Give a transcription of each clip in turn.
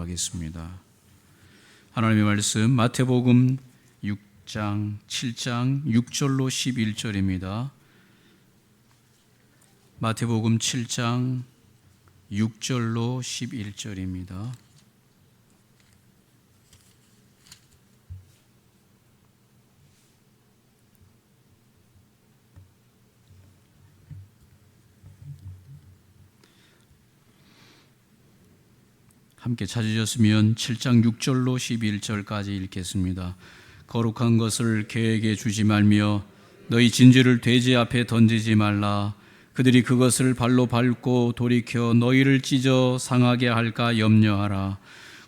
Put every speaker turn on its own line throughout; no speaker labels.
하겠습니다. 하나님의 말씀 마태복음 6장 7장 6절로 11절입니다. 마태복음 7장 6절로 11절입니다. 함께 찾으셨으면 7장 6절로 11절까지 읽겠습니다. 거룩한 것을 개에게 주지 말며 너희 진주를 돼지 앞에 던지지 말라. 그들이 그것을 발로 밟고 돌이켜 너희를 찢어 상하게 할까 염려하라.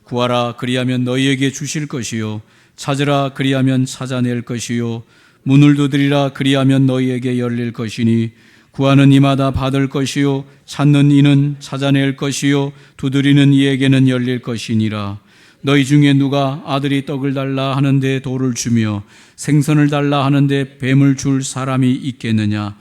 구하라, 그리하면 너희에게 주실 것이요, 찾으라, 그리하면 찾아낼 것이요, 문을 두드리라, 그리하면 너희에게 열릴 것이니 구하는 이마다 받을 것이요, 찾는 이는 찾아낼 것이요, 두드리는 이에게는 열릴 것이니라. 너희 중에 누가 아들이 떡을 달라 하는데 돌을 주며 생선을 달라 하는데 뱀을 줄 사람이 있겠느냐?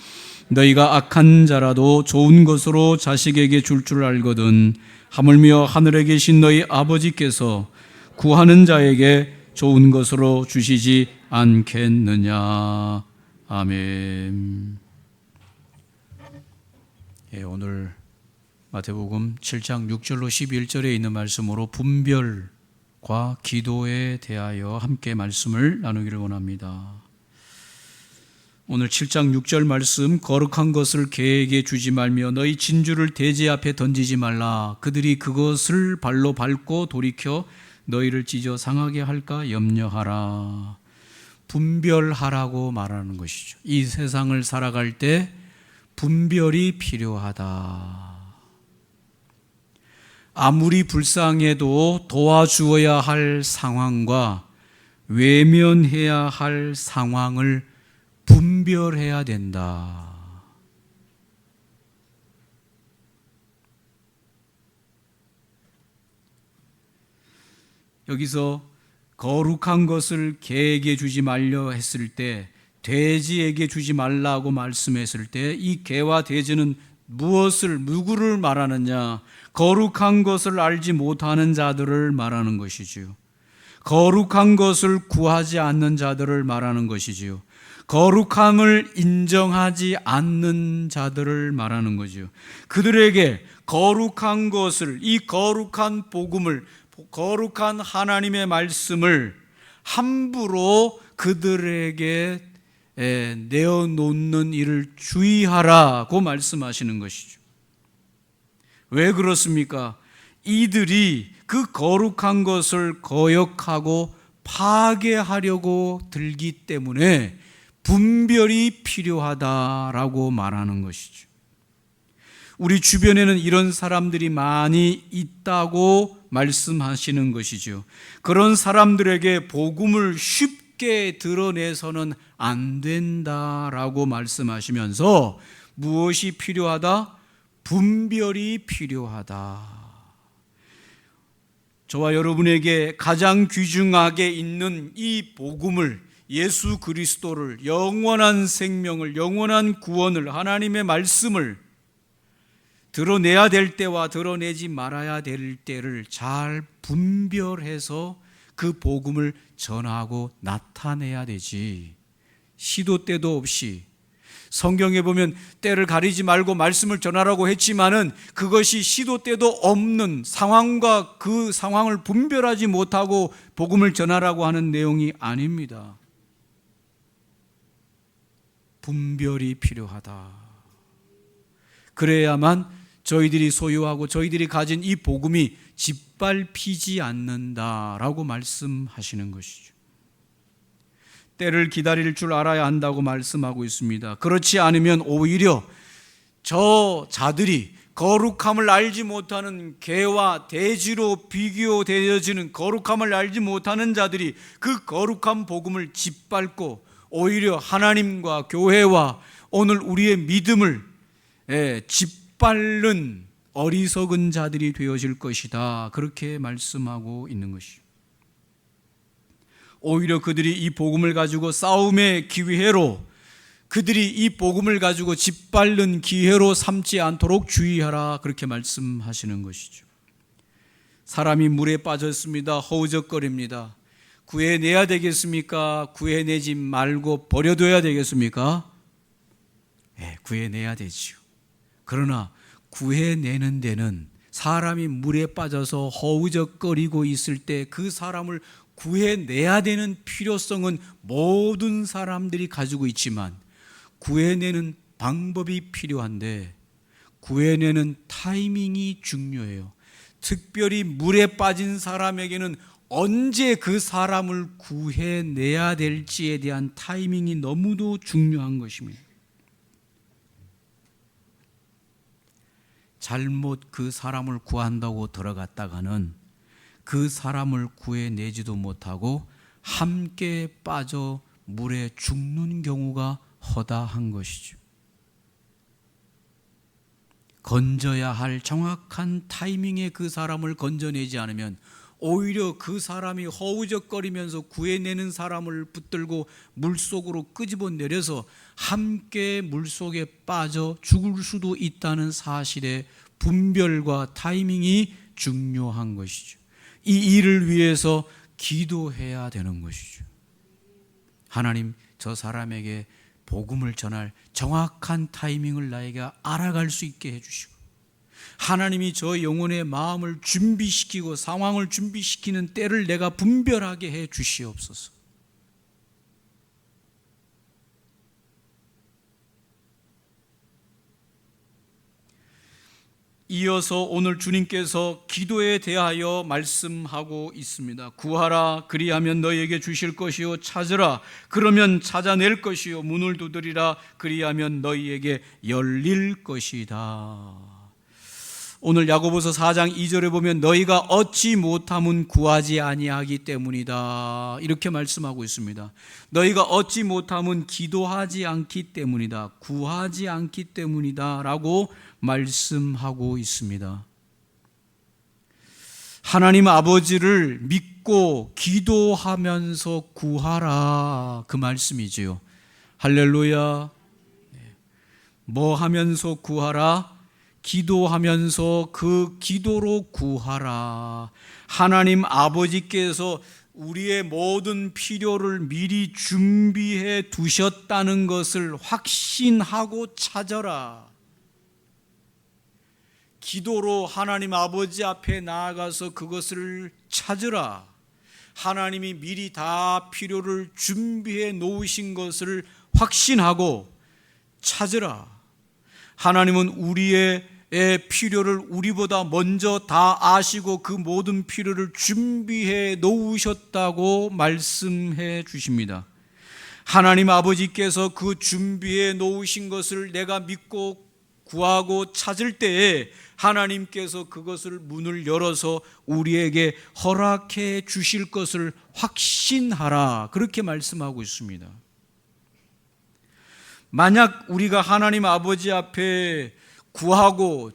너희가 악한 자라도 좋은 것으로 자식에게 줄 줄 알거든 하물며 하늘에 계신 너희 아버지께서 구하는 자에게 좋은 것으로 주시지 않겠느냐? 아멘. 오늘 마태복음 7장 6절로 11절에 있는 말씀으로 분별과 기도에 대하여 함께 말씀을 나누기를 원합니다. 오늘 7장 6절 말씀, 거룩한 것을 개에게 주지 말며 너희 진주를 돼지 앞에 던지지 말라. 그들이 그것을 발로 밟고 돌이켜 너희를 찢어 상하게 할까 염려하라. 분별하라고 말하는 것이죠. 이 세상을 살아갈 때 분별이 필요하다. 아무리 불쌍해도 도와주어야 할 상황과 외면해야 할 상황을 분별해야 된다. 여기서 거룩한 것을 개에게 주지 말려 했을 때, 돼지에게 주지 말라고 말씀했을 때 이 개와 돼지는 누구를 말하느냐? 거룩한 것을 알지 못하는 자들을 말하는 것이지요. 거룩한 것을 구하지 않는 자들을 말하는 것이지요. 거룩함을 인정하지 않는 자들을 말하는 거지요. 그들에게 거룩한 것을, 이 거룩한 복음을, 거룩한 하나님의 말씀을 함부로 그들에게 내어놓는 일을 주의하라고 말씀하시는 것이죠. 왜 그렇습니까? 이들이 그 거룩한 것을 거역하고 파괴하려고 들기 때문에 분별이 필요하다라고 말하는 것이죠. 우리 주변에는 이런 사람들이 많이 있다고 말씀하시는 것이죠. 그런 사람들에게 복음을 쉽게 드러내서는 안 된다라고 말씀하시면서 무엇이 필요하다? 분별이 필요하다. 저와 여러분에게 가장 귀중하게 있는 이 복음을, 예수 그리스도를, 영원한 생명을, 영원한 구원을, 하나님의 말씀을 드러내야 될 때와 드러내지 말아야 될 때를 잘 분별해서 그 복음을 전하고 나타내야 되지, 시도 때도 없이, 성경에 보면 때를 가리지 말고 말씀을 전하라고 했지만은 그것이 시도 때도 없는 상황과 그 상황을 분별하지 못하고 복음을 전하라고 하는 내용이 아닙니다. 분별이 필요하다. 그래야만 저희들이 소유하고 저희들이 가진 이 복음이 짓밟히지 않는다라고 말씀하시는 것이죠. 때를 기다릴 줄 알아야 한다고 말씀하고 있습니다. 그렇지 않으면 오히려 저 자들이 거룩함을 알지 못하는 개와 돼지로 비교되어지는 거룩함을 알지 못하는 자들이 그 거룩한 복음을 짓밟고 오히려 하나님과 교회와 오늘 우리의 믿음을 짓밟는 어리석은 자들이 되어질 것이다. 그렇게 말씀하고 있는 것이죠. 오히려 그들이 이 복음을 가지고 싸움의 기회로, 그들이 이 복음을 가지고 짓밟는 기회로 삼지 않도록 주의하라. 그렇게 말씀하시는 것이죠. 사람이 물에 빠졌습니다. 허우적거립니다. 구해내야 되겠습니까? 구해내지 말고 버려둬야 되겠습니까? 네, 구해내야 되지요. 그러나 구해내는 데는 사람이 물에 빠져서 허우적거리고 있을 때 그 사람을 구해내야 되는 필요성은 모든 사람들이 가지고 있지만 구해내는 방법이 필요한데 구해내는 타이밍이 중요해요. 특별히 물에 빠진 사람에게는 언제 그 사람을 구해내야 될지에 대한 타이밍이 너무도 중요한 것입니다. 잘못 그 사람을 구한다고 들어갔다가는 그 사람을 구해내지도 못하고 함께 빠져 물에 죽는 경우가 허다한 것이죠. 건져야 할 정확한 타이밍에 그 사람을 건져내지 않으면 오히려 그 사람이 허우적거리면서 구해내는 사람을 붙들고 물속으로 끄집어내려서 함께 물속에 빠져 죽을 수도 있다는 사실의 분별과 타이밍이 중요한 것이죠. 이 일을 위해서 기도해야 되는 것이죠. 하나님, 저 사람에게 복음을 전할 정확한 타이밍을 나에게 알아갈 수 있게 해주시고 하나님이 저 영혼의 마음을 준비시키고 상황을 준비시키는 때를 내가 분별하게 해 주시옵소서. 이어서 오늘 주님께서 기도에 대하여 말씀하고 있습니다. 구하라 그리하면 너희에게 주실 것이요 찾으라 그러면 찾아낼 것이요 문을 두드리라 그리하면 너희에게 열릴 것이다. 오늘 야고보서 4장 2절에 보면 너희가 얻지 못함은 구하지 아니하기 때문이다 이렇게 말씀하고 있습니다. 너희가 얻지 못함은 기도하지 않기 때문이다, 구하지 않기 때문이다 라고 말씀하고 있습니다. 하나님 아버지를 믿고 기도하면서 구하라 그 말씀이지요. 할렐루야. 뭐 하면서 구하라? 기도하면서 그 기도로 구하라. 하나님 아버지께서 우리의 모든 필요를 미리 준비해 두셨다는 것을 확신하고 찾아라. 기도로 하나님 아버지 앞에 나아가서 그것을 찾으라. 하나님이 미리 다 필요를 준비해 놓으신 것을 확신하고 찾으라. 하나님은 우리의 필요를 우리보다 먼저 다 아시고 그 모든 필요를 준비해 놓으셨다고 말씀해 주십니다. 하나님 아버지께서 그 준비해 놓으신 것을 내가 믿고 구하고 찾을 때에 하나님께서 그것을 문을 열어서 우리에게 허락해 주실 것을 확신하라 그렇게 말씀하고 있습니다. 만약 우리가 하나님 아버지 앞에 구하고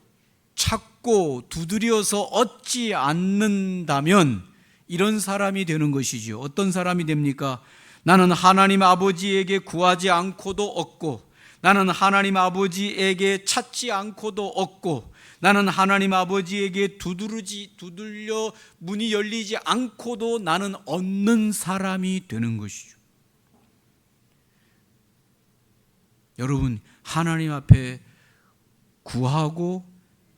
찾고 두드려서 얻지 않는다면 이런 사람이 되는 것이죠. 어떤 사람이 됩니까? 나는 하나님 아버지에게 구하지 않고도 얻고 나는 하나님 아버지에게 찾지 않고도 얻고 나는 하나님 아버지에게 두들려 문이 열리지 않고도 나는 얻는 사람이 되는 것이죠. 여러분, 하나님 앞에 구하고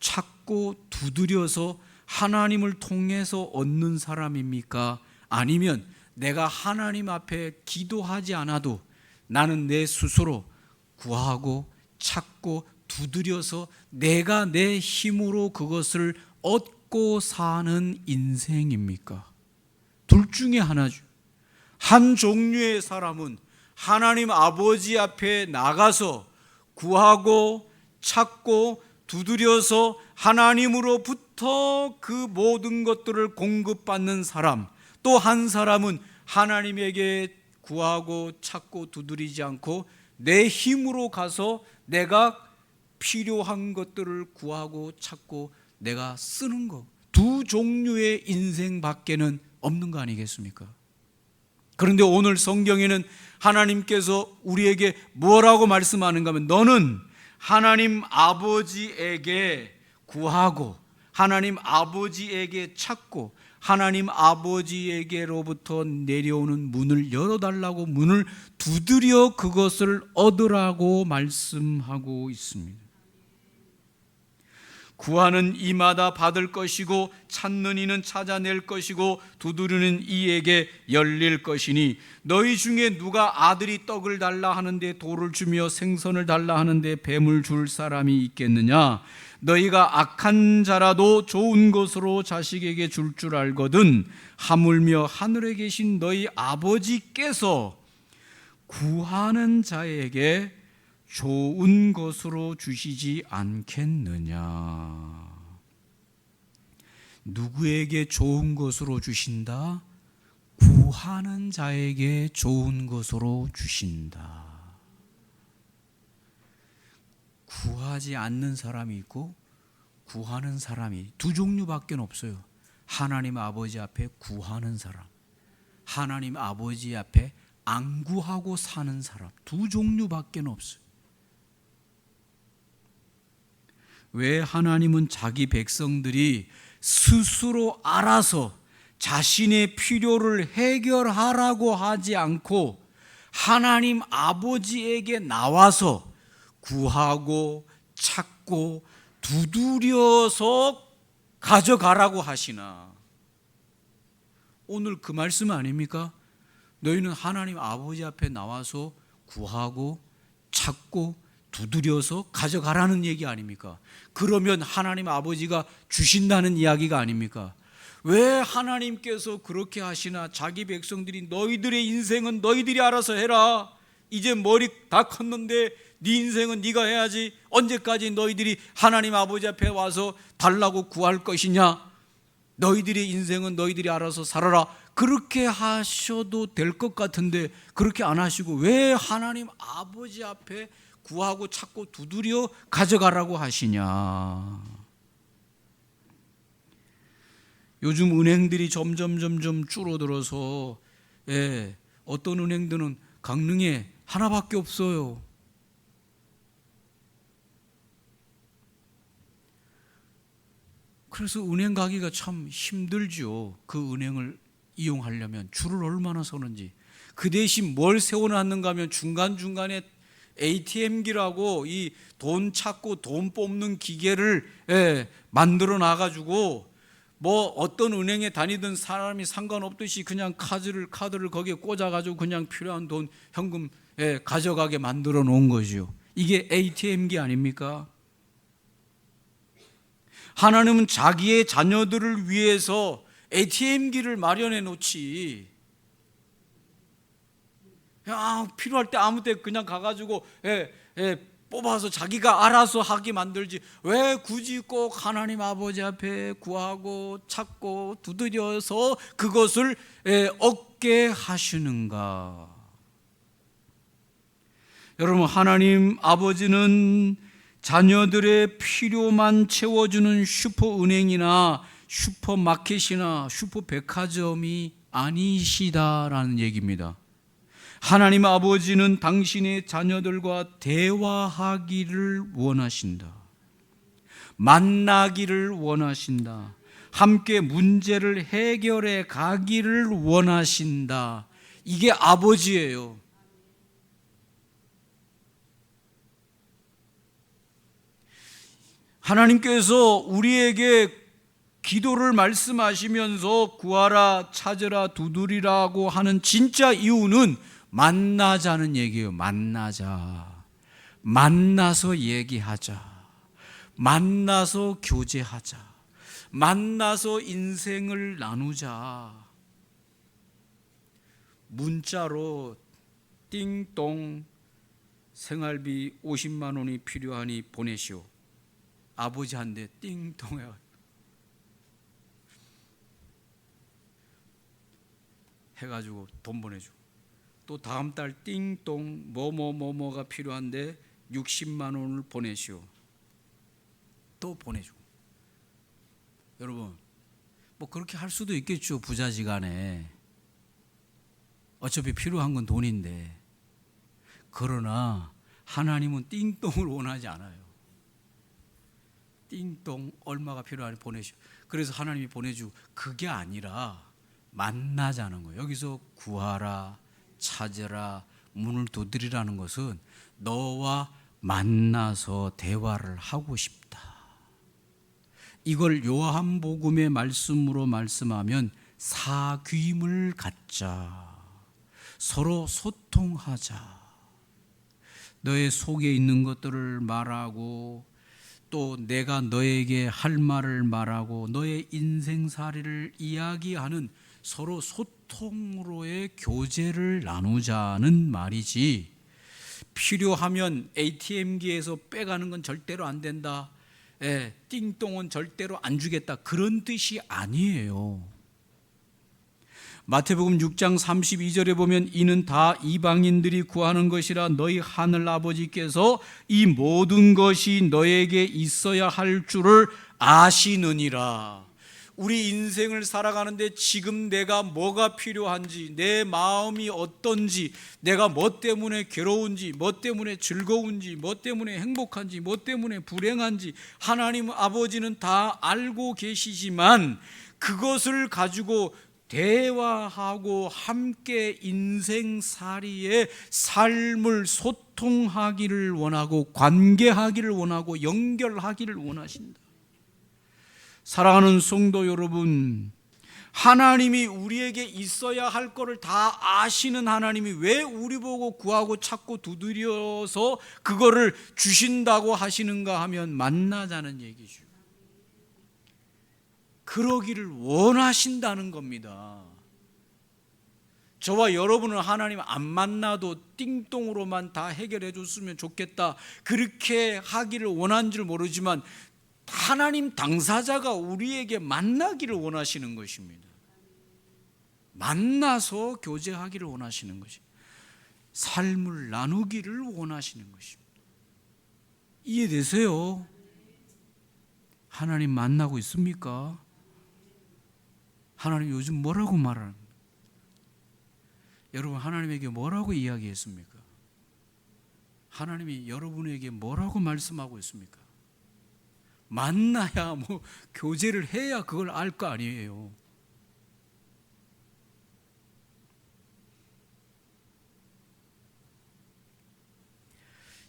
찾고 두드려서 하나님을 통해서 얻는 사람입니까? 아니면 내가 하나님 앞에 기도하지 않아도 나는 내 스스로 구하고 찾고 두드려서 내가 내 힘으로 그것을 얻고 사는 인생입니까? 둘 중에 하나죠. 한 종류의 사람은 하나님 아버지 앞에 나가서 구하고 찾고 두드려서 하나님으로부터 그 모든 것들을 공급받는 사람, 또 한 사람은 하나님에게 구하고 찾고 두드리지 않고 내 힘으로 가서 내가 필요한 것들을 구하고 찾고 내가 쓰는 것, 두 종류의 인생밖에는 없는 거 아니겠습니까? 그런데 오늘 성경에는 하나님께서 우리에게 뭐라고 말씀하는가 하면 너는 하나님 아버지에게 구하고 하나님 아버지에게 찾고 하나님 아버지에게로부터 내려오는 문을 열어달라고 문을 두드려 그것을 얻으라고 말씀하고 있습니다. 구하는 이마다 받을 것이고 찾는 이는 찾아낼 것이고 두드리는 이에게 열릴 것이니 너희 중에 누가 아들이 떡을 달라 하는데 돌을 주며 생선을 달라 하는데 뱀을 줄 사람이 있겠느냐? 너희가 악한 자라도 좋은 것으로 자식에게 줄 알거든 하물며 하늘에 계신 너희 아버지께서 구하는 자에게 좋은 것으로 주시지 않겠느냐? 누구에게 좋은 것으로 주신다? 구하는 자에게 좋은 것으로 주신다. 구하지 않는 사람이 있고 구하는 사람이 두 종류밖에 없어요. 하나님 아버지 앞에 구하는 사람, 하나님 아버지 앞에 안 구하고 사는 사람, 두 종류밖에 없어요. 왜 하나님은 자기 백성들이 스스로 알아서 자신의 필요를 해결하라고 하지 않고 하나님 아버지에게 나와서 구하고 찾고 두드려서 가져가라고 하시나? 오늘 그 말씀 아닙니까? 너희는 하나님 아버지 앞에 나와서 구하고 찾고 두드려서 가져가라는 얘기 아닙니까? 그러면 하나님 아버지가 주신다는 이야기가 아닙니까? 왜 하나님께서 그렇게 하시나? 자기 백성들이 너희들의 인생은 너희들이 알아서 해라. 이제 머리 다 컸는데 네 인생은 네가 해야지. 언제까지 너희들이 하나님 아버지 앞에 와서 달라고 구할 것이냐? 너희들의 인생은 너희들이 알아서 살아라. 그렇게 하셔도 될 것 같은데 그렇게 안 하시고 왜 하나님 아버지 앞에 구하고 찾고 두드려 가져가라고 하시냐? 요즘 은행들이 점점 줄어들어서 어떤 은행들은 강릉에 하나밖에 없어요. 그래서 은행 가기가 참 힘들죠. 그 은행을 이용하려면 줄을 얼마나 서는지. 그 대신 뭘 세워놨는가 하면 중간중간에 ATM기라고 이 돈 찾고 돈 뽑는 기계를 만들어 놔가지고 뭐 어떤 은행에 다니던 사람이 상관없듯이 그냥 카드를 거기에 꽂아가지고 그냥 필요한 돈 현금 가져가게 만들어 놓은 거죠. 이게 ATM기 아닙니까? 하나님은 자기의 자녀들을 위해서 ATM기를 마련해 놓지. 필요할 때 아무 때 그냥 가가지고 뽑아서 자기가 알아서 하게 만들지. 왜 굳이 꼭 하나님 아버지 앞에 구하고 찾고 두드려서 그것을 얻게 하시는가? 여러분, 하나님 아버지는 자녀들의 필요만 채워주는 슈퍼은행이나 슈퍼마켓이나 슈퍼백화점이 아니시다라는 얘기입니다. 하나님 아버지는 당신의 자녀들과 대화하기를 원하신다. 만나기를 원하신다. 함께 문제를 해결해 가기를 원하신다. 이게 아버지예요. 하나님께서 우리에게 기도를 말씀하시면서 구하라, 찾으라, 두드리라고 하는 진짜 이유는 만나자는 얘기예요. 만나자. 만나서 얘기하자. 만나서 교제하자. 만나서 인생을 나누자. 문자로 띵동 생활비 50만 원이 필요하니 보내시오. 아버지한테 띵동 해가지고 돈 보내주고 또 다음 달 띵동 뭐가 필요한데 60만 원을 보내시오. 또 보내주고. 여러분, 뭐 그렇게 할 수도 있겠죠. 부자지간에 어차피 필요한 건 돈인데. 그러나 하나님은 띵동을 원하지 않아요. 띵동 얼마가 필요하니 보내시오. 그래서 하나님이 보내주고, 그게 아니라 만나자는 거예요. 여기서 구하라, 찾으라, 문을 두드리라는 것은 너와 만나서 대화를 하고 싶다. 이걸 요한복음의 말씀으로 말씀하면 사귐을 갖자, 서로 소통하자, 너의 속에 있는 것들을 말하고 또 내가 너에게 할 말을 말하고 너의 인생살이를 이야기하는 서로 소통으로의 교제를 나누자는 말이지, 필요하면 ATM기에서 빼가는 건 절대로 안 된다, 띵똥은 절대로 안 주겠다, 그런 뜻이 아니에요. 마태복음 6장 32절에 보면 이는 다 이방인들이 구하는 것이라 너희 하늘 아버지께서 이 모든 것이 너에게 있어야 할 줄을 아시느니라. 우리 인생을 살아가는데 지금 내가 뭐가 필요한지, 내 마음이 어떤지, 내가 뭐 때문에 괴로운지, 뭐 때문에 즐거운지, 뭐 때문에 행복한지, 뭐 때문에 불행한지 하나님 아버지는 다 알고 계시지만 그것을 가지고 대화하고 함께 인생살이의 삶을 소통하기를 원하고 관계하기를 원하고 연결하기를 원하신다. 사랑하는 성도 여러분, 하나님이 우리에게 있어야 할 것을 다 아시는 하나님이 왜 우리 보고 구하고 찾고 두드려서 그거를 주신다고 하시는가 하면 만나자는 얘기죠. 그러기를 원하신다는 겁니다. 저와 여러분은 하나님 안 만나도 띵똥으로만 다 해결해 줬으면 좋겠다, 그렇게 하기를 원한 줄 모르지만 하나님 당사자가 우리에게 만나기를 원하시는 것입니다. 만나서 교제하기를 원하시는 것입니다. 삶을 나누기를 원하시는 것입니다. 이해되세요? 하나님 만나고 있습니까? 하나님 요즘 뭐라고 말하는 거예요? 여러분, 하나님에게 뭐라고 이야기했습니까? 하나님이 여러분에게 뭐라고 말씀하고 있습니까? 만나야 뭐 교제를 해야 그걸 알 거 아니에요.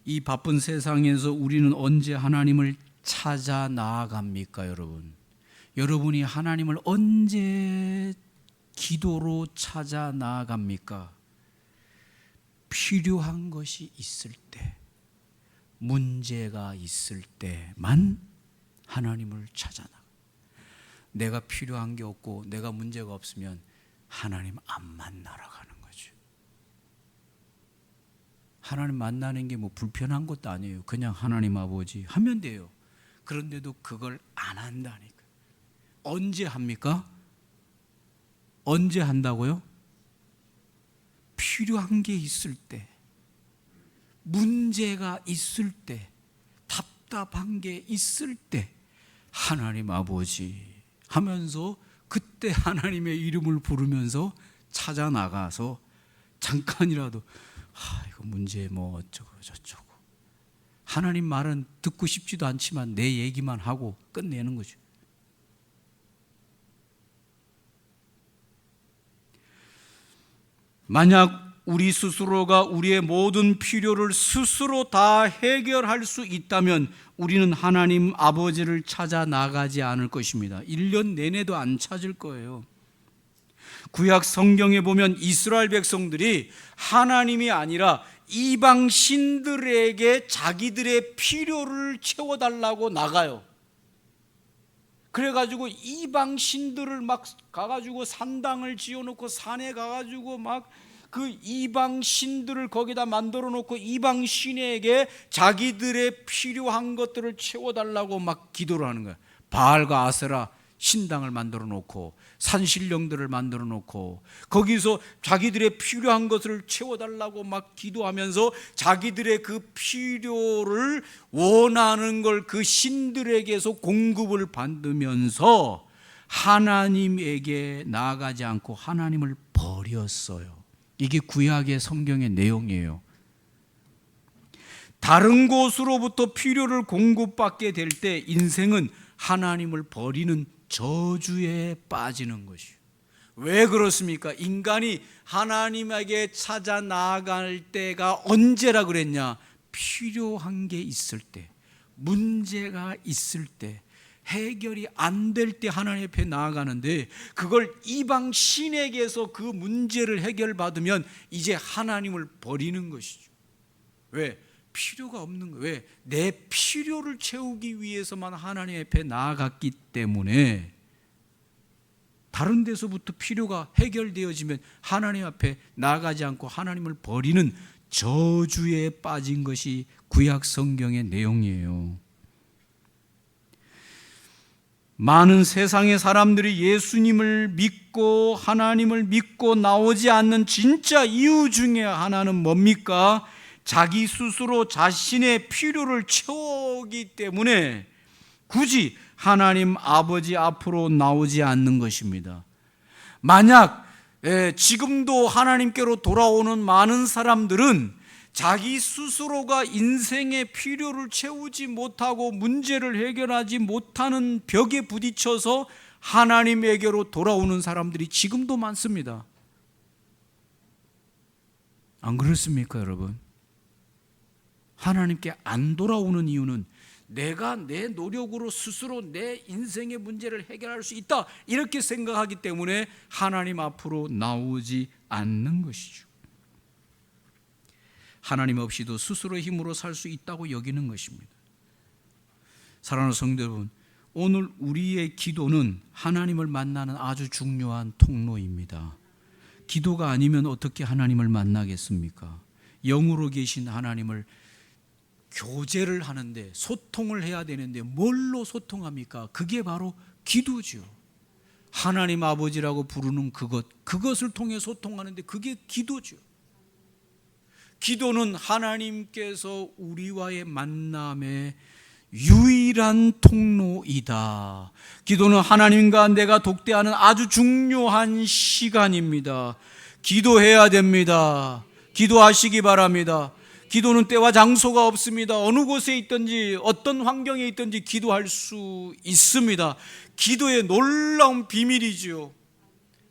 이 바쁜 세상에서 우리는 언제 하나님을 찾아 나아갑니까, 여러분? 여러분이 하나님을 언제 기도로 찾아 나아갑니까? 필요한 것이 있을 때, 문제가 있을 때만 하나님을 찾아 나가. 내가 필요한 게 없고 내가 문제가 없으면 하나님 안 만나러 가는 거죠. 하나님 만나는 게 뭐 불편한 것도 아니에요. 그냥 하나님 아버지 하면 돼요. 그런데도 그걸 안 한다니까. 언제 합니까? 언제 한다고요? 필요한 게 있을 때, 문제가 있을 때, 답답한 게 있을 때 하나님 아버지 하면서 그때 하나님의 이름을 부르면서 찾아 나가서 잠깐이라도 이거 문제 뭐 어쩌고 저쩌고, 하나님 말은 듣고 싶지도 않지만 내 얘기만 하고 끝내는 거죠. 만약 우리 스스로가 우리의 모든 필요를 스스로 다 해결할 수 있다면 우리는 하나님 아버지를 찾아 나가지 않을 것입니다. 1년 내내도 안 찾을 거예요. 구약 성경에 보면 이스라엘 백성들이 하나님이 아니라 이방 신들에게 자기들의 필요를 채워달라고 나가요. 그래가지고 이방 신들을 막 가가지고 산당을 지어놓고 산에 가가지고 막 그 이방 신들을 거기다 만들어 놓고 이방 신에게 자기들의 필요한 것들을 채워달라고 막 기도를 하는 거야. 바알과 아세라 신당을 만들어 놓고 산신령들을 만들어 놓고 거기서 자기들의 필요한 것을 채워달라고 막 기도하면서 자기들의 그 필요를 원하는 걸 그 신들에게서 공급을 받으면서 하나님에게 나아가지 않고 하나님을 버렸어요. 이게 구약의 성경의 내용이에요. 다른 곳으로부터 필요를 공급받게 될 때 인생은 하나님을 버리는 저주에 빠지는 것이요. 왜 그렇습니까? 인간이 하나님에게 찾아 나아갈 때가 언제라 그랬냐? 필요한 게 있을 때, 문제가 있을 때, 해결이 안 될 때 하나님 앞에 나아가는데, 그걸 이방 신에게서 그 문제를 해결받으면 이제 하나님을 버리는 것이죠. 왜? 필요가 없는 거예요. 왜? 내 필요를 채우기 위해서만 하나님 앞에 나아갔기 때문에 다른 데서부터 필요가 해결되어지면 하나님 앞에 나아가지 않고 하나님을 버리는 저주에 빠진 것이 구약 성경의 내용이에요. 많은 세상의 사람들이 예수님을 믿고 하나님을 믿고 나오지 않는 진짜 이유 중에 하나는 뭡니까? 자기 스스로 자신의 필요를 채우기 때문에 굳이 하나님 아버지 앞으로 나오지 않는 것입니다. 만약 지금도 하나님께로 돌아오는 많은 사람들은 자기 스스로가 인생의 필요를 채우지 못하고 문제를 해결하지 못하는 벽에 부딪혀서 하나님에게로 돌아오는 사람들이 지금도 많습니다. 안 그렇습니까, 여러분? 하나님께 안 돌아오는 이유는 내가 내 노력으로 스스로 내 인생의 문제를 해결할 수 있다 이렇게 생각하기 때문에 하나님 앞으로 나오지 않는 것이죠. 하나님 없이도 스스로 힘으로 살 수 있다고 여기는 것입니다. 사랑하는 성도 여러분, 오늘 우리의 기도는 하나님을 만나는 아주 중요한 통로입니다. 기도가 아니면 어떻게 하나님을 만나겠습니까? 영으로 계신 하나님을 교제를 하는데, 소통을 해야 되는데 뭘로 소통합니까? 그게 바로 기도죠. 하나님 아버지라고 부르는 그것을 통해 소통하는데 그게 기도죠. 기도는 하나님께서 우리와의 만남의 유일한 통로이다. 기도는 하나님과 내가 독대하는 아주 중요한 시간입니다. 기도해야 됩니다. 기도하시기 바랍니다. 기도는 때와 장소가 없습니다. 어느 곳에 있든지 어떤 환경에 있든지 기도할 수 있습니다. 기도의 놀라운 비밀이지요.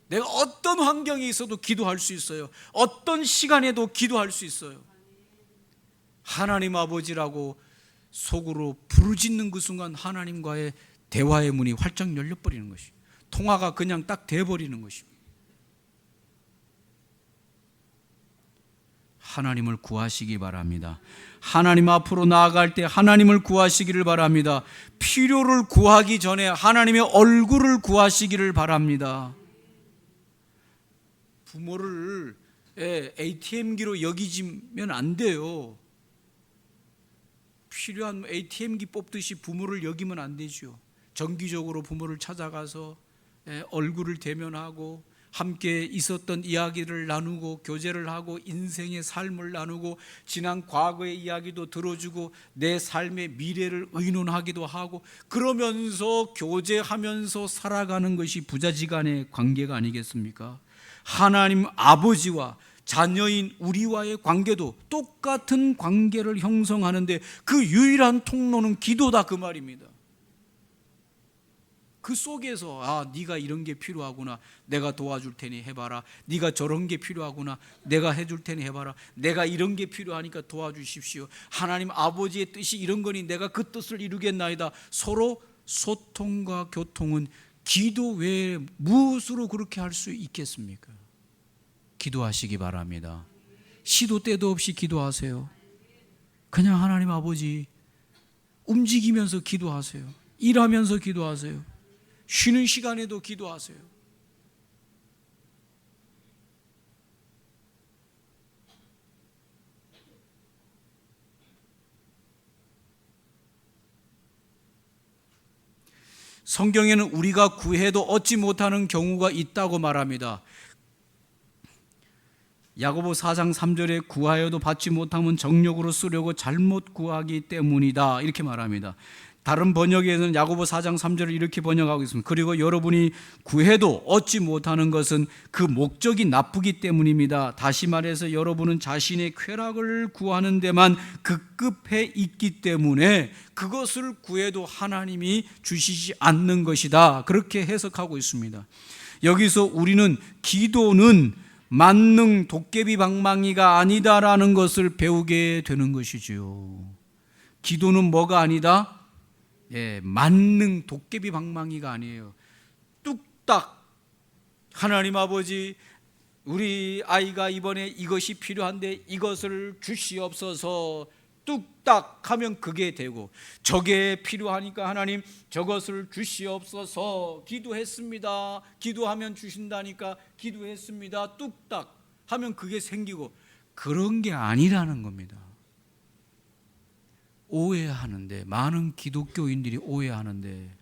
내가 어떤 환경에 있어도 기도할 수 있어요. 어떤 시간에도 기도할 수 있어요. 하나님 아버지라고 속으로 부르짖는 그 순간 하나님과의 대화의 문이 활짝 열려버리는 것이, 통화가 그냥 딱 돼버리는 것입니다. 하나님을 구하시기 바랍니다. 하나님 앞으로 나아갈 때 하나님을 구하시기를 바랍니다. 필요를 구하기 전에 하나님의 얼굴을 구하시기를 바랍니다. 부모를 ATM기로 여기지면 안 돼요. 필요한 ATM기 뽑듯이 부모를 여기면 안 되죠. 정기적으로 부모를 찾아가서 얼굴을 대면하고 함께 있었던 이야기를 나누고 교제를 하고 인생의 삶을 나누고 지난 과거의 이야기도 들어주고 내 삶의 미래를 의논하기도 하고, 그러면서 교제하면서 살아가는 것이 부자지간의 관계가 아니겠습니까? 하나님 아버지와 자녀인 우리와의 관계도 똑같은 관계를 형성하는데 그 유일한 통로는 기도다, 그 말입니다. 그 속에서 네가 이런 게 필요하구나, 내가 도와줄 테니 해봐라. 네가 저런 게 필요하구나, 내가 해줄 테니 해봐라. 내가 이런 게 필요하니까 도와주십시오. 하나님 아버지의 뜻이 이런 거니 내가 그 뜻을 이루겠나이다. 서로 소통과 교통은 기도 외에 무엇으로 그렇게 할 수 있겠습니까? 기도하시기 바랍니다. 시도 때도 없이 기도하세요. 그냥 하나님 아버지 움직이면서 기도하세요. 일하면서 기도하세요. 쉬는 시간에도 기도하세요. 성경에는 우리가 구해도 얻지 못하는 경우가 있다고 말합니다. 야고보 4장 3절에 구하여도 받지 못하면 정욕으로 쓰려고 잘못 구하기 때문이다 이렇게 말합니다. 다른 번역에서는 야고보 4장 3절을 이렇게 번역하고 있습니다. 그리고 여러분이 구해도 얻지 못하는 것은 그 목적이 나쁘기 때문입니다. 다시 말해서 여러분은 자신의 쾌락을 구하는 데만 급급해 있기 때문에 그것을 구해도 하나님이 주시지 않는 것이다. 그렇게 해석하고 있습니다. 여기서 우리는 기도는 만능 도깨비 방망이가 아니다라는 것을 배우게 되는 것이지요. 기도는 뭐가 아니다? 만능 도깨비 방망이가 아니에요. 뚝딱 하나님 아버지, 우리 아이가 이번에 이것이 필요한데 이것을 주시옵소서, 뚝딱 하면 그게 되고, 저게 필요하니까 하나님 저것을 주시옵소서, 기도했습니다. 기도하면 주신다니까 기도했습니다. 뚝딱 하면 그게 생기고, 그런 게 아니라는 겁니다. 오해하는데, 많은 기독교인들이 오해하는데,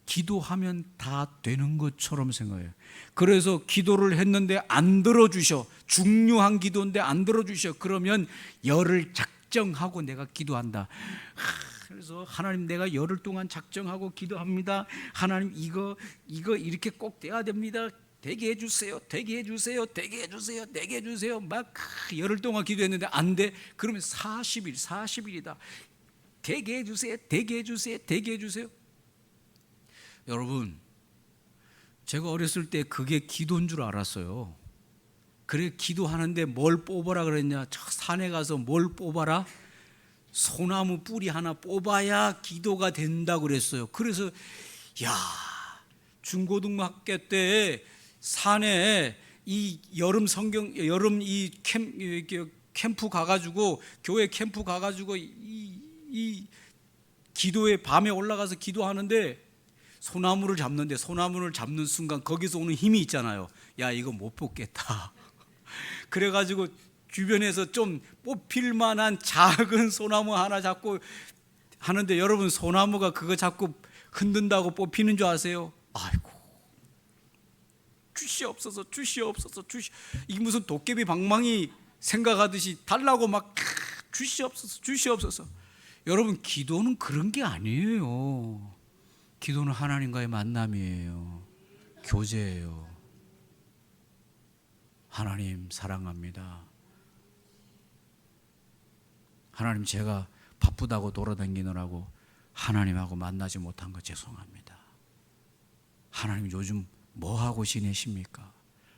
기도하면 다 되는 것처럼 생각해요. 그래서 기도를 했는데 안 들어주셔, 중요한 기도인데 안 들어주셔, 그러면 열을 작정하고 내가 기도한다. 그래서 하나님, 내가 열흘 동안 작정하고 기도합니다. 하나님 이거 이렇게 꼭 돼야 됩니다. 되게 해주세요, 되게 해주세요, 되게 해주세요, 되게 해주세요. 막 열흘 동안 기도했는데 안 돼. 그러면 40일이다. 되게 해주세요, 되게 해주세요, 되게 해주세요. 여러분, 제가 어렸을 때 그게 기도인 줄 알았어요. 그래, 기도하는데 뭘 뽑아라 그랬냐? 저 산에 가서 뭘 뽑아라? 소나무 뿌리 하나 뽑아야 기도가 된다고 그랬어요. 그래서 중고등학교 때 산에 이 여름 이 캠프 가가지고, 교회 캠프 가가지고 이 기도에 밤에 올라가서 기도하는데, 소나무를 잡는 순간 거기서 오는 힘이 있잖아요. 야, 이거 못 뽑겠다. 그래가지고 주변에서 좀 뽑힐 만한 작은 소나무 하나 잡고 하는데, 여러분, 소나무가 그거 잡고 흔든다고 뽑히는 줄 아세요? 아이고, 주시옵소서, 주시옵소서, 이게 무슨 도깨비 방망이 생각하듯이 달라고 막 주시옵소서, 주시옵소서. 여러분, 기도는 그런 게 아니에요. 기도는 하나님과의 만남이에요. 교제예요. 하나님 사랑합니다. 하나님, 제가 바쁘다고 돌아다니느라고 하나님하고 만나지 못한 거 죄송합니다. 하나님, 요즘 뭐 하고 지내십니까?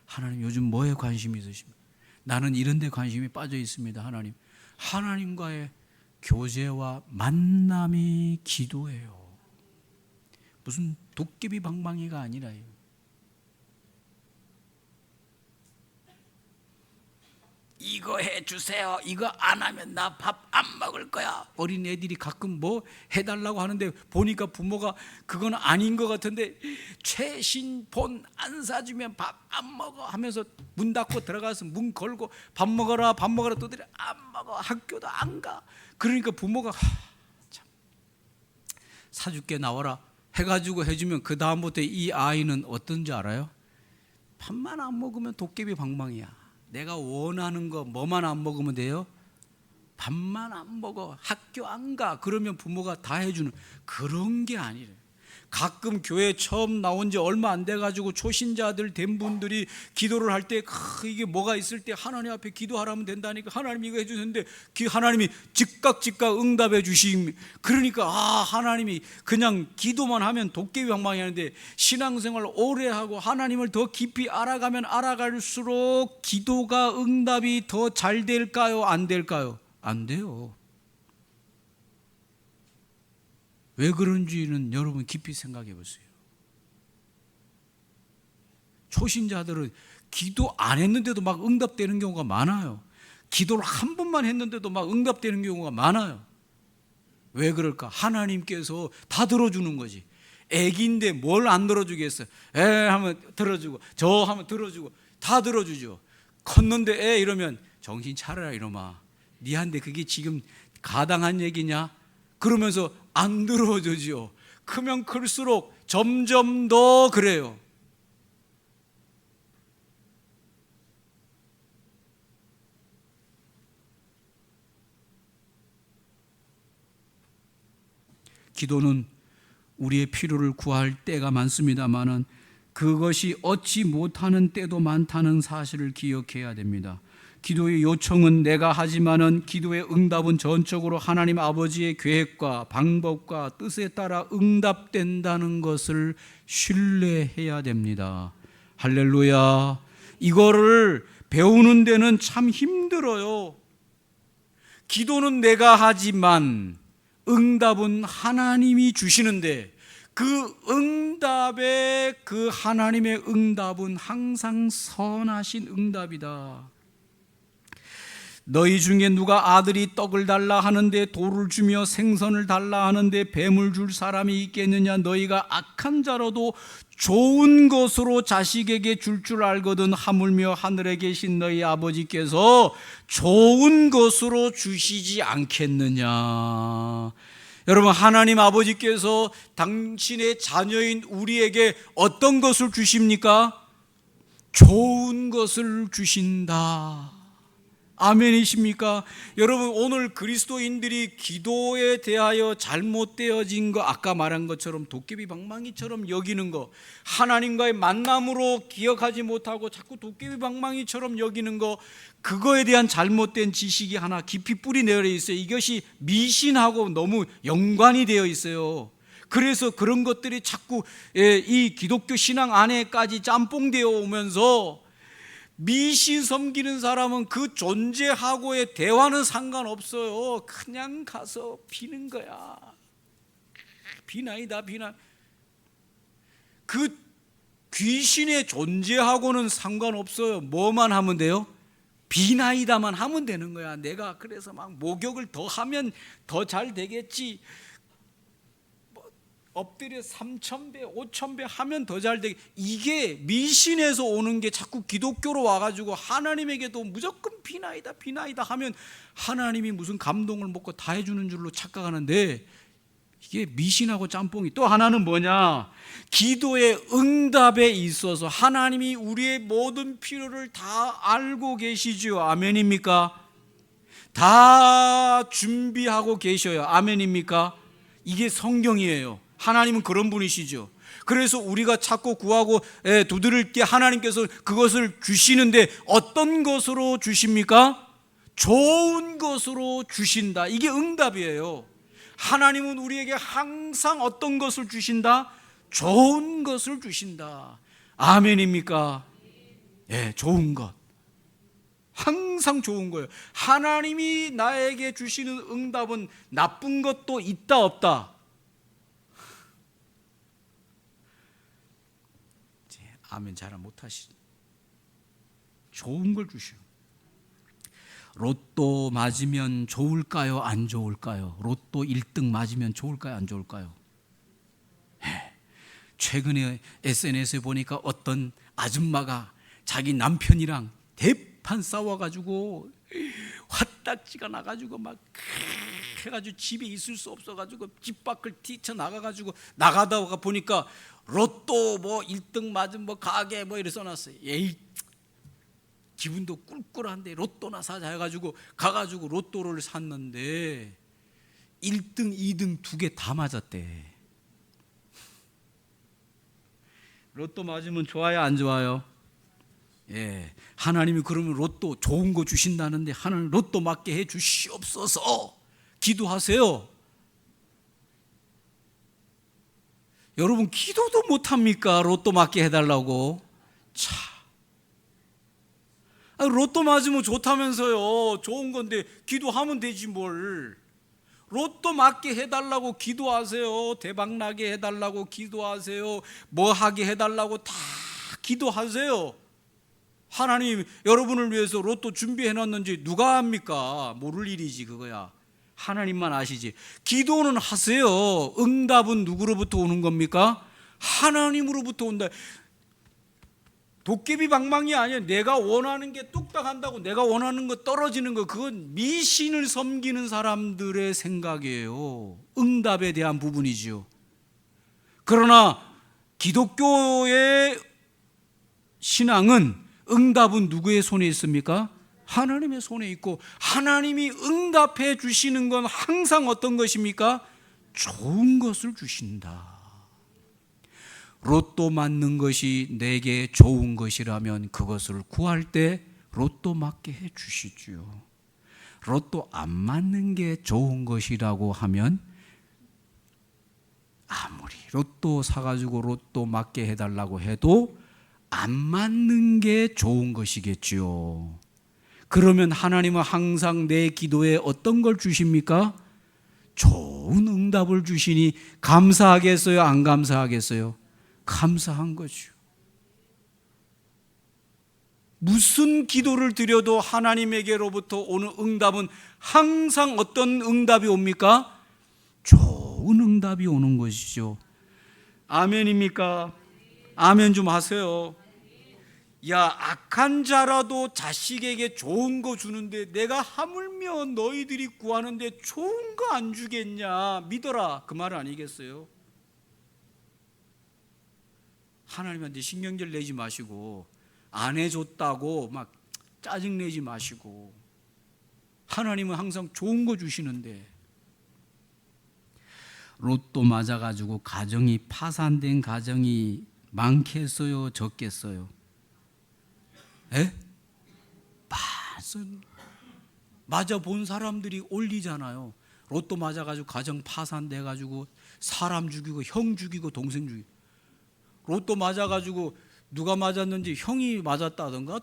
하나님, 요즘 뭐에 관심이 있으십니까? 나는 이런 데 관심이 빠져 있습니다. 하나님, 하나님과의 교제와 만남이 기도예요. 무슨 도깨비 방망이가 아니라요. 이거 해주세요, 이거 안 하면 나 밥 안 먹을 거야. 어린애들이 가끔 뭐 해달라고 하는데 보니까 부모가 그건 아닌 것 같은데, 최신 폰 안 사주면 밥 안 먹어 하면서 문 닫고 들어가서 문 걸고 밥 먹어라, 밥 먹어라 두드려, 안 먹어, 학교도 안 가. 그러니까 부모가 참, 사줄게 나와라 해가지고 해주면 그 다음부터 이 아이는 어떤지 알아요? 밥만 안 먹으면 도깨비 방망이야. 내가 원하는 거 뭐만 안 먹으면 돼요? 밥만 안 먹어, 학교 안 가. 그러면 부모가 다 해주는 그런 게 아니래. 가끔 교회 처음 나온 지 얼마 안 돼가지고 초신자들 된 분들이 기도를 할 때 이게 뭐가 있을 때 하나님 앞에 기도하라면 된다니까, 하나님 이거 해주는데 하나님이 즉각 응답해 주심. 그러니까 하나님이 그냥 기도만 하면 도깨비 방망이 하는데, 신앙생활 오래 하고 하나님을 더 깊이 알아가면 알아갈수록 기도가 응답이 더 잘 될까요? 안 될까요? 안 돼요. 왜 그런지는 여러분 깊이 생각해 보세요. 초신자들은 기도 안 했는데도 막 응답되는 경우가 많아요. 기도를 한 번만 했는데도 막 응답되는 경우가 많아요. 왜 그럴까? 하나님께서 다 들어주는 거지. 애기인데 뭘 안 들어주겠어? 에 하면 들어주고, 저 하면 들어주고, 다 들어주죠. 컸는데 애 이러면 정신 차려라 이놈아, 니한테 그게 지금 가당한 얘기냐? 그러면서 안 들어주지요. 크면 클수록 점점 더 그래요. 기도는 우리의 필요를 구할 때가 많습니다마는 그것이 얻지 못하는 때도 많다는 사실을 기억해야 됩니다. 기도의 요청은 내가 하지만은 기도의 응답은 전적으로 하나님 아버지의 계획과 방법과 뜻에 따라 응답된다는 것을 신뢰해야 됩니다. 할렐루야. 이거를 배우는 데는 참 힘들어요. 기도는 내가 하지만 응답은 하나님이 주시는데 그 응답의 그 하나님의 응답은 항상 선하신 응답이다. 너희 중에 누가 아들이 떡을 달라 하는데 돌을 주며 생선을 달라 하는데 뱀을 줄 사람이 있겠느냐? 너희가 악한 자로도 좋은 것으로 자식에게 줄 알거든 하물며 하늘에 계신 너희 아버지께서 좋은 것으로 주시지 않겠느냐? 여러분, 하나님 아버지께서 당신의 자녀인 우리에게 어떤 것을 주십니까? 좋은 것을 주신다. 아멘이십니까? 여러분, 오늘 그리스도인들이 기도에 대하여 잘못되어진 거, 아까 말한 것처럼 도깨비 방망이처럼 여기는 거, 하나님과의 만남으로 기억하지 못하고 자꾸 도깨비 방망이처럼 여기는 거, 그거에 대한 잘못된 지식이 하나 깊이 뿌리 내려 있어요. 이것이 미신하고 너무 연관이 되어 있어요. 그래서 그런 것들이 자꾸 이 기독교 신앙 안에까지 짬뽕되어 오면서 미신 섬기는 사람은 그 존재하고의 대화는 상관없어요. 그냥 가서 비는 거야. 비나이다, 비나. 그 귀신의 존재하고는 상관없어요. 뭐만 하면 돼요? 비나이다만 하면 되는 거야. 내가 그래서 막 목욕을 더 하면 더 잘 되겠지. 엎드려 3,000배, 5,000배 하면 더 잘 되게. 이게 미신에서 오는 게 자꾸 기독교로 와가지고 하나님에게도 무조건 비나이다, 비나이다 하면 하나님이 무슨 감동을 먹고 다 해주는 줄로 착각하는데, 이게 미신하고 짬뽕이. 또 하나는 뭐냐? 기도의 응답에 있어서 하나님이 우리의 모든 필요를 다 알고 계시죠. 아멘입니까? 다 준비하고 계셔요. 아멘입니까? 이게 성경이에요. 하나님은 그런 분이시죠. 그래서 우리가 찾고 구하고 두드릴 때 하나님께서 그것을 주시는데 어떤 것으로 주십니까? 좋은 것으로 주신다. 이게 응답이에요. 하나님은 우리에게 항상 어떤 것을 주신다? 좋은 것을 주신다. 아멘입니까? 예, 좋은 것. 항상 좋은 거예요. 하나님이 나에게 주시는 응답은 나쁜 것도 있다 없다? 아멘 잘 못하시죠. 좋은 걸 주시오. 로또 맞으면 좋을까요? 안 좋을까요? 로또 1등 맞으면 좋을까요? 안 좋을까요? 최근에 SNS에 보니까 어떤 아줌마가 자기 남편이랑 대판 싸워가지고 화딱지가 나가지고 막 해가지고 집에 있을 수 없어가지고 집 밖을 뛰쳐나가가지고 나가다가 보니까 로또 뭐 1등 맞은 뭐 가게 뭐 이래 써놨어요. 에이, 기분도 꿀꿀한데 로또나 사자 해가지고 가가지고 로또를 샀는데 1등, 2등 2개 다 맞았대. 로또 맞으면 좋아요, 안 좋아요? 예, 하나님이 그러면 로또 좋은 거 주신다는데 하나님 로또 맞게 해 주시옵소서 기도하세요. 여러분 기도도 못합니까? 로또 맞게 해달라고. 차, 로또 맞으면 좋다면서요. 좋은 건데 기도하면 되지 뭘. 로또 맞게 해달라고 기도하세요. 대박 나게 해달라고 기도하세요. 뭐 하게 해달라고 다 기도하세요. 하나님 여러분을 위해서 로또 준비해놨는지 누가 압니까? 모를 일이지 그거야. 하나님만 아시지. 기도는 하세요. 응답은 누구로부터 오는 겁니까? 하나님으로부터 온다. 도깨비 방망이 아니에요. 내가 원하는 게 뚝딱 한다고 내가 원하는 거 떨어지는 거, 그건 미신을 섬기는 사람들의 생각이에요. 응답에 대한 부분이지요. 그러나 기독교의 신앙은 응답은 누구의 손에 있습니까? 하나님의 손에 있고, 하나님이 응답해 주시는 건 항상 어떤 것입니까? 좋은 것을 주신다. 로또 맞는 것이 내게 좋은 것이라면 그것을 구할 때 로또 맞게 해 주시지요. 로또 안 맞는 게 좋은 것이라고 하면 아무리 로또 사가지고 로또 맞게 해달라고 해도 안 맞는 게 좋은 것이겠지요. 그러면 하나님은 항상 내 기도에 어떤 걸 주십니까? 좋은 응답을 주시니 감사하겠어요? 안 감사하겠어요? 감사한 거죠. 무슨 기도를 드려도 하나님에게로부터 오는 응답은 항상 어떤 응답이 옵니까? 좋은 응답이 오는 것이죠. 아멘입니까? 아멘 좀 하세요. 야, 악한 자라도 자식에게 좋은 거 주는데 내가 하물며 너희들이 구하는데 좋은 거 안 주겠냐? 믿어라, 그 말 아니겠어요? 하나님한테 신경질 내지 마시고 안 해줬다고 막 짜증내지 마시고, 하나님은 항상 좋은 거 주시는데. 로또 맞아가지고 가정이 파산된 가정이 많겠어요, 적겠어요? 에? 맞아 본 사람들이 올리잖아요. 로또 맞아가지고 가정 파산돼가지고 사람 죽이고 형 죽이고 동생 죽이고. 로또 맞아가지고 누가 맞았는지 형이 맞았다던가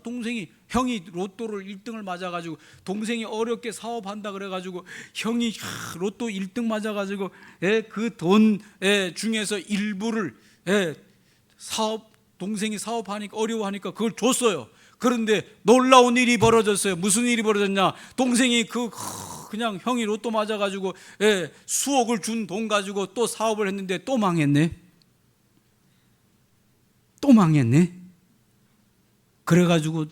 형이 로또를 1등을 맞아가지고 동생이 어렵게 사업한다 그래가지고 형이 로또 1등 맞아가지고 그 돈 중에서 일부를 동생이 사업하니까 어려워하니까 그걸 줬어요. 그런데 놀라운 일이 벌어졌어요. 무슨 일이 벌어졌냐? 동생이 그냥 형이 로또 맞아가지고 수억을 준 돈 가지고 또 사업을 했는데 또 망했네. 그래가지고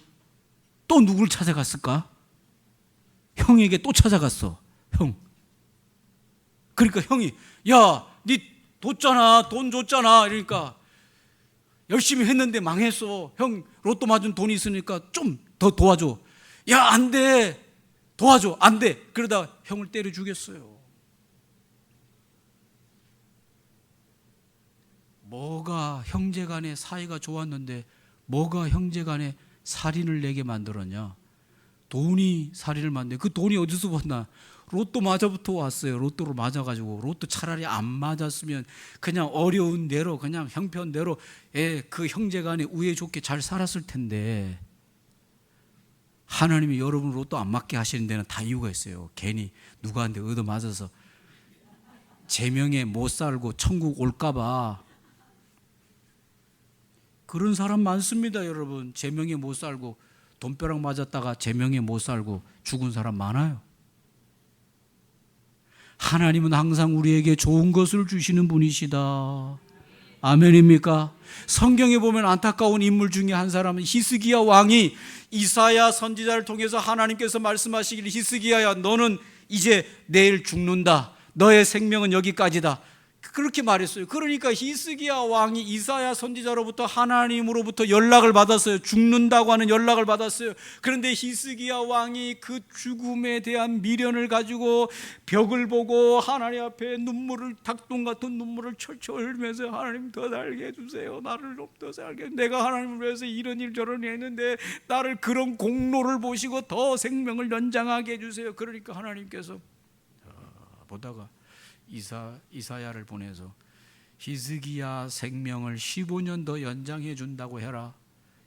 또 누굴 찾아갔을까? 형에게 또 찾아갔어. 형. 그러니까 형이 야, 니 돈 줬잖아. 그러니까 열심히 했는데 망했어. 형 로또 맞은 돈이 있으니까 좀 더 도와줘. 야, 안 돼. 도와줘. 안 돼. 그러다 형을 때려 죽였어요. 뭐가 형제간의 사이가 좋았는데 뭐가 형제간의 살인을 내게 만들었냐? 돈이 살인을 만드네. 그 돈이 어디서 왔나? 로또 맞아부터 왔어요. 로또로 맞아가지고 로또 차라리 안 맞았으면 그냥 어려운 대로 그냥 형편대로 그 형제간에 우애 좋게 잘 살았을 텐데, 하나님이 여러분 로또 안 맞게 하시는 데는 다 이유가 있어요. 괜히 누구한테 얻어맞아서 제명에 못 살고 천국 올까봐. 그런 사람 많습니다, 여러분. 제명에 못 살고 돈벼락 맞았다가 제명에 못 살고 죽은 사람 많아요. 하나님은 항상 우리에게 좋은 것을 주시는 분이시다. 아멘입니까? 성경에 보면 안타까운 인물 중에 한 사람은 히스기야 왕이 이사야 선지자를 통해서 하나님께서 말씀하시기를 히스기야야, 너는 이제 내일 죽는다. 너의 생명은 여기까지다. 그렇게 말했어요. 그러니까 히스기야 왕이 이사야 선지자로부터 하나님으로부터 연락을 받았어요. 죽는다고 하는 연락을 받았어요. 그런데 히스기야 왕이 그 죽음에 대한 미련을 가지고 벽을 보고 하나님 앞에 닭똥 같은 눈물을 철철 흘리면서 하나님 더 살게 해주세요. 나를 더 살게. 내가 하나님을 위해서 이런 일 저런 일 했는데 나를 그런 공로를 보시고 더 생명을 연장하게 해주세요. 그러니까 하나님께서 보다가 이사야를 보내서 히스기야 생명을 15년 더 연장해 준다고 해라.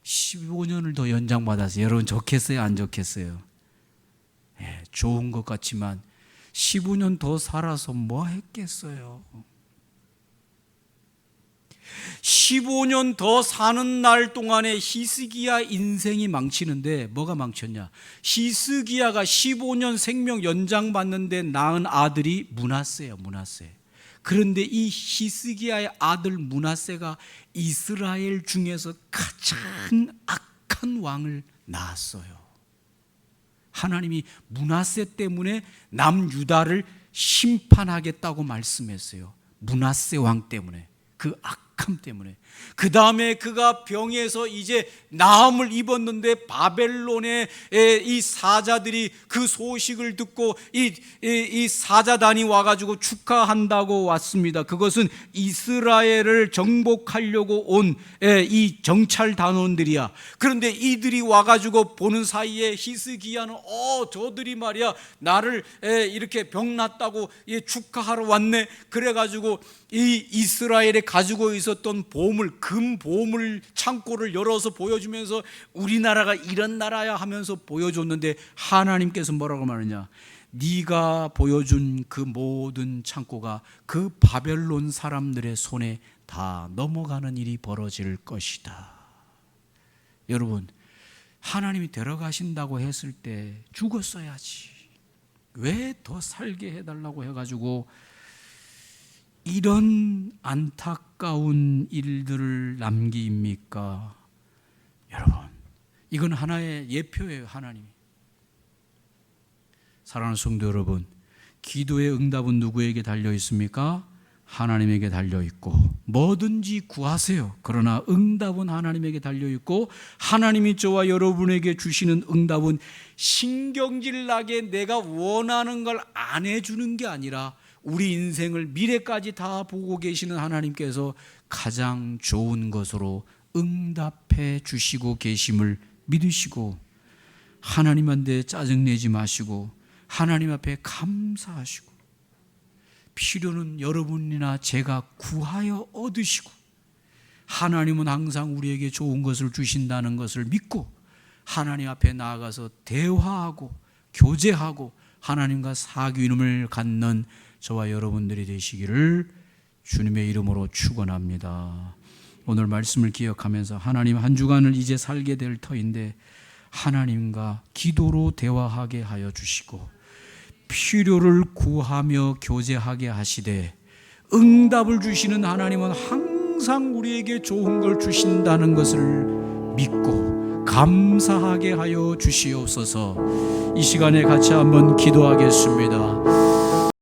15년을 더 연장받아서 여러분 좋겠어요, 안 좋겠어요? 좋은 것 같지만 15년 더 살아서 뭐 했겠어요? 15년 더 사는 날 동안에 히스기야 인생이 망치는데 뭐가 망쳤냐? 히스기야가 15년 생명 연장받는데 낳은 아들이 므낫세예요. 그런데 이 히스기야의 아들 므낫세가 이스라엘 중에서 가장 악한 왕을 낳았어요. 하나님이 므낫세 때문에 남유다를 심판하겠다고 말씀했어요. 므낫세 왕 때문에, 그 악한 악함 때문에. 그 다음에 그가 병에서 이제 나음을 입었는데 바벨론의 이 사자들이 그 소식을 듣고 이 사자단이 와가지고 축하한다고 왔습니다. 그것은 이스라엘을 정복하려고 온 이 정찰 단원들이야. 그런데 이들이 와가지고 보는 사이에 히스기야는 저들이 말이야 나를 이렇게 병 났다고 축하하러 왔네. 그래가지고 이 이스라엘에 가지고 있었던 보물, 금 보물 창고를 열어서 보여주면서 우리나라가 이런 나라야 하면서 보여줬는데 하나님께서 뭐라고 말하냐? 네가 보여준 그 모든 창고가 그 바벨론 사람들의 손에 다 넘어가는 일이 벌어질 것이다. 여러분, 하나님이 데려가신다고 했을 때 죽었어야지. 왜 더 살게 해달라고 해가지고 이런 안타까운 일들을 남깁니까? 여러분, 이건 하나의 예표예요. 하나님. 사랑하는 성도 여러분, 기도의 응답은 누구에게 달려 있습니까? 하나님에게 달려 있고, 뭐든지 구하세요. 그러나 응답은 하나님에게 달려 있고, 하나님이 저와 여러분에게 주시는 응답은 신경질 나게 내가 원하는 걸 안 해주는 게 아니라 우리 인생을 미래까지 다 보고 계시는 하나님께서 가장 좋은 것으로 응답해 주시고 계심을 믿으시고, 하나님한테 짜증내지 마시고 하나님 앞에 감사하시고, 필요는 여러분이나 제가 구하여 얻으시고, 하나님은 항상 우리에게 좋은 것을 주신다는 것을 믿고 하나님 앞에 나아가서 대화하고 교제하고 하나님과 사귐을 갖는 저와 여러분들이 되시기를 주님의 이름으로 축원합니다. 오늘 말씀을 기억하면서 하나님, 한 주간을 이제 살게 될 터인데 하나님과 기도로 대화하게 하여 주시고, 필요를 구하며 교제하게 하시되, 응답을 주시는 하나님은 항상 우리에게 좋은 걸 주신다는 것을 믿고 감사하게 하여 주시옵소서. 이 시간에 같이 한번 기도하겠습니다.